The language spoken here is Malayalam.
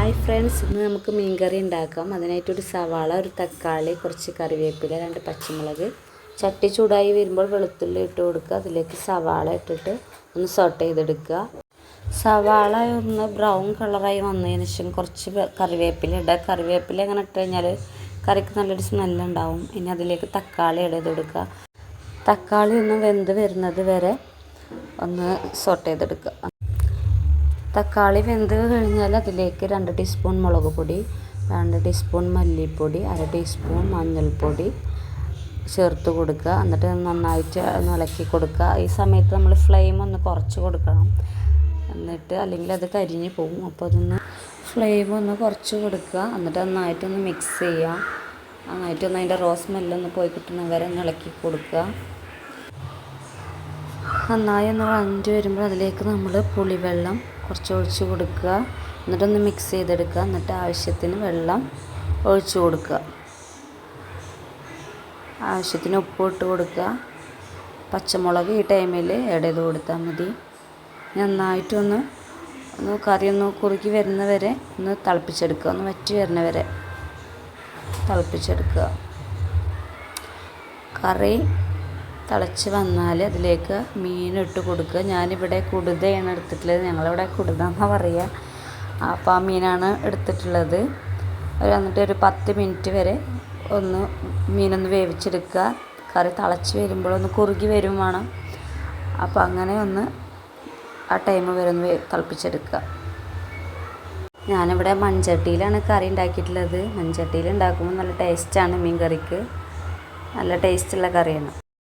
ഹായ് ഫ്രണ്ട്സ്, ഇന്ന് നമുക്ക് മീൻകറി ഉണ്ടാക്കാം. അതിനായിട്ടൊരു സവാള, ഒരു തക്കാളി, കുറച്ച് കറിവേപ്പില, 2 പച്ചമുളക്. ചട്ടി ചൂടായി വരുമ്പോൾ വെളുത്തുള്ളി ഇട്ട് കൊടുക്കുക. അതിലേക്ക് സവാള ഇട്ടിട്ട് ഒന്ന് സോട്ട് ചെയ്തെടുക്കുക. സവാള ഒന്ന് ബ്രൗൺ കളറായി വന്നതിന് ശേഷം കുറച്ച് കറിവേപ്പില ഇടുക. കറിവേപ്പില അങ്ങനെ ഇട്ട് കഴിഞ്ഞാൽ കറിക്ക് നല്ലൊരു സ്മെല്ലുണ്ടാവും. ഇനി അതിലേക്ക് തക്കാളി ഇടത് കൊടുക്കുക. തക്കാളി ഒന്ന് വെന്ത് വരുന്നത് വരെ ഒന്ന് സോട്ട് ചെയ്തെടുക്കുക. തക്കാളി വെന്ത് കഴിഞ്ഞാൽ അതിലേക്ക് 2 ടീസ്പൂൺ മുളക് പൊടി, 2 ടീസ്പൂൺ മല്ലിപ്പൊടി, 1/2 ടീസ്പൂൺ മഞ്ഞൾപ്പൊടി ചേർത്ത് കൊടുക്കുക. എന്നിട്ട് നന്നായിട്ട് ഇളക്കി കൊടുക്കുക. ഈ സമയത്ത് നമ്മൾ ഫ്ലെയിം ഒന്ന് കുറച്ച് കൊടുക്കണം, എന്നിട്ട് അല്ലെങ്കിൽ അത് കരിഞ്ഞ് പോകും. അപ്പോൾ അതൊന്ന് ഫ്ലെയിം ഒന്ന് കുറച്ച് കൊടുക്കുക. എന്നിട്ട് നന്നായിട്ടൊന്ന് മിക്സ് ചെയ്യുക. നന്നായിട്ടൊന്ന് അതിൻ്റെ സ്മെല്ലൊന്ന് പോയി കിട്ടുന്നവരെ ഒന്ന് ഇളക്കി കൊടുക്കുക. നന്നായി ഒന്ന് വഴഞ്ഞ് വരുമ്പോൾ അതിലേക്ക് നമ്മൾ പുളിവെള്ളം കുറച്ച് ഒഴിച്ച് കൊടുക്കുക. എന്നിട്ടൊന്ന് മിക്സ് ചെയ്തെടുക്കുക. എന്നിട്ട് ആവശ്യത്തിന് വെള്ളം ഒഴിച്ച് കൊടുക്കുക. ആവശ്യത്തിന് ഉപ്പ് ഇട്ട് കൊടുക്കുക. പച്ചമുളക് ഈ ടൈമിൽ ആഡ് ചെയ്ത് കൊടുത്താൽ മതി. നന്നായിട്ടൊന്ന് കറി ഒന്ന് കുറുകി വരുന്നവരെ ഒന്ന് തിളപ്പിച്ചെടുക്കുക. ഒന്ന് വറ്റി വരുന്നവരെ തിളപ്പിച്ചെടുക്കുക. കറി തിളച്ച് വന്നാൽ അതിലേക്ക് മീൻ ഇട്ട് കൊടുക്കുക. ഞാനിവിടെ കുടുതയാണ് എടുത്തിട്ടുള്ളത്. ഞങ്ങളിവിടെ കുടുത എന്നാണ് പറയുക. അപ്പോൾ ആ മീനാണ് എടുത്തിട്ടുള്ളത്. എന്നിട്ട് ഒരു 10 മിനിറ്റ് വരെ ഒന്ന് മീനൊന്ന് വേവിച്ചെടുക്കുക. കറി തിളച്ച് വരുമ്പോഴൊന്ന് കുറുകി വരും വേണം. അപ്പോൾ അങ്ങനെ ഒന്ന് ആ ടൈം വരെ ഒന്ന് തിളപ്പിച്ചെടുക്കുക. ഞാനിവിടെ മൺചട്ടിയിലാണ് കറി ഉണ്ടാക്കിയിട്ടുള്ളത്. മൺചട്ടിയിൽ ഉണ്ടാക്കുമ്പോൾ നല്ല ടേസ്റ്റാണ്. മീൻ കറിക്ക് നല്ല ടേസ്റ്റുള്ള കറിയാണ്.